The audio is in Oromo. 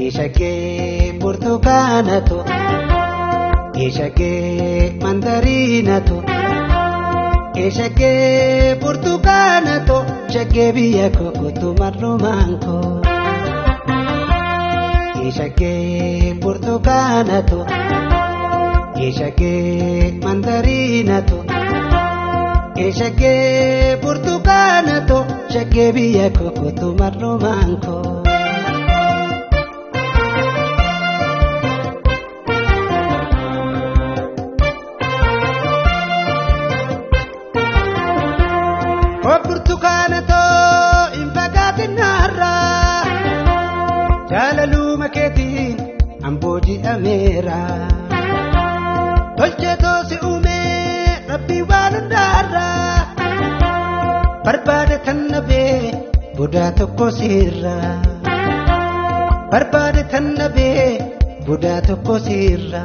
Ishake burtukanato, ishake mandarinato, ishake burtukanato, ishake biyako kutumarumanko. Ishake burtukanato, ishake mandarinato, ishake burtukanato, ishake biyako kutumarumanko. Burtukanato impagatinarra jalalu maketi amboji amera tolcheto si ume rabbi walundara barbade tannabe buda tokko sirra barbade tannabe buda tokko sirra